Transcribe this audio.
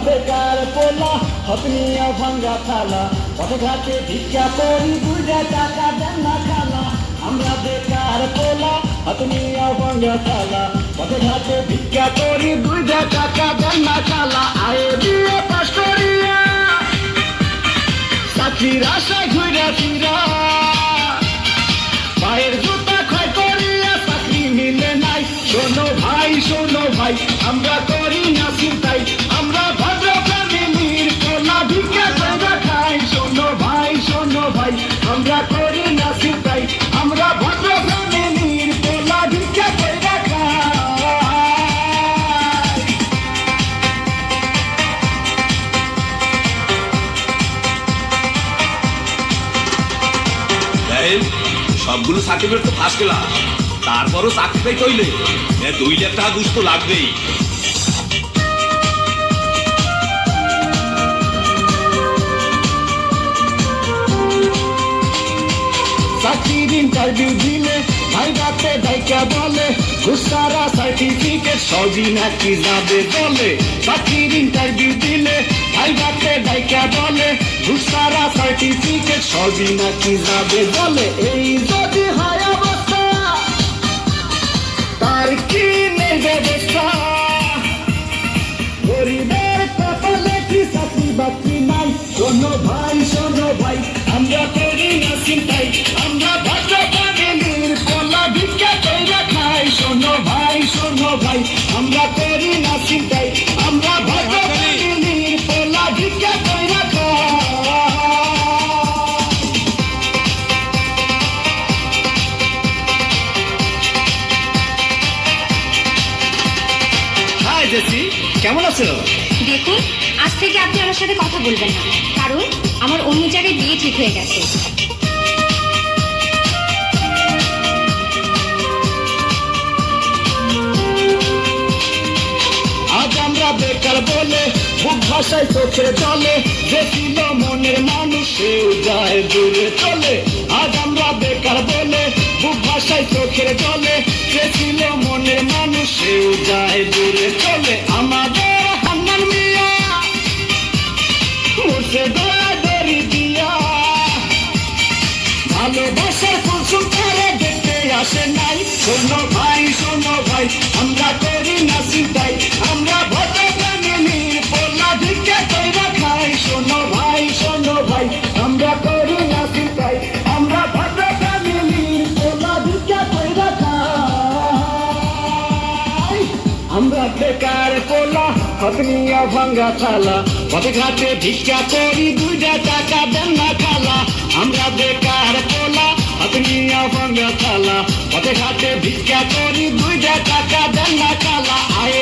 বেকার পোলা হতনিয়া ভাঙ্গা থালা পথে ঘাটে ভিক্ষা করি 2 টাকা দেন না খালা আমরা বেকার পোলা হতনিয়া ভাঙ্গা থালা পথে ঘাটে ভিক্ষা করি 2 টাকা দেন না খালা আয়ে দিয়ে পাশ করিয়া চাকরির আশায় ঘুরে ফিরা পায়ের জুতা ক্ষয় করিয়া চাকরি মিলে নাই শোনো ভাই আমরা করি না চিন্তাই আমরা ভদ্র ফ্যামিলির পোলা ভিক্ষা করে খাই শোনো ভাই আমরা করি না চিন্তাই আমরা ভদ্র ফ্যামিলির পোলা ভিক্ষা করে খাই সবগুলো সার্টিফিকেট তো ফার্স্ট ক্লাস তারপরও চাকরি পাই কইলে 2 লাখ টাকা ঘুষ তো লাগবেই চাকরির ইন্টারভিউ দিলে ভাই রাতে ডাইকা বলে ঘুষারা সার্টিফিকেট সবই নাকি যাবে বলে চাকরির ইন্টারভিউ দিলে ভাই রাতে ডাইকা বলে ঘুষারা সার্টিফিকেট সবই নাকি যাবে বলে এই যদি হয় অবস্থা তার কি নেই ব্যবস্থা গরিবের কপালে কি চাকরি বাকরি নাই শোনো ভাই আমরা করি না চিন্তাই আমরা ভদ্র ফ্যামিলির পোলা ভিক্ষা কইরা খাই শোনো ভাই আমরা করি না চিন্তাই আমরা ভদ্র ফ্যামিলির পোলা ভিক্ষা কইরা হাই জেসি কেমন আছো? দেখুন আজ থেকে আপনি আমার সাথে কথা বলবেন না কারণ আমার অন্য জায়গায় বিয়ে ঠিক হয়ে গেছে আজ আমরা বেকার বলে বুক ভাষায় চোখে চলে যে ছিল মনের মানুষ সেও যায় দূরে চলে আজ আমরা বেকার বলে বুক ভাষায় চোখের চলে যে ছিল মনের মানুষ সেও যায় দূরে চলে আমাদের হান্নান মিয়া মুর্শে দৌড়াদৌড়ি দিয়া ভালোবাসার কুসুম করে দেখতে আসে নাই শোনো ভাই আমরা করি না চিন্তাই আমরা ভদ্র ফ্যামিলির পোলা ভিক্ষা কইরা খাই শোনো ভাই আমরা করি না চিন্তাই আমরা ভদ্র ফ্যামিলির পোলা ভিক্ষা কইরা খাই আমরা বেকার পোলা হতনিয়া ভাঙ্গা থালা পথে ঘাটে ভিক্ষা করি 2 টাকা দেন না খালা আমরা বেকার পোলা হতনিয়া ভাঙ্গা থালা পথে ঘাটে ভিক্ষা করি 2 টাকা দেন না খালা আয়ে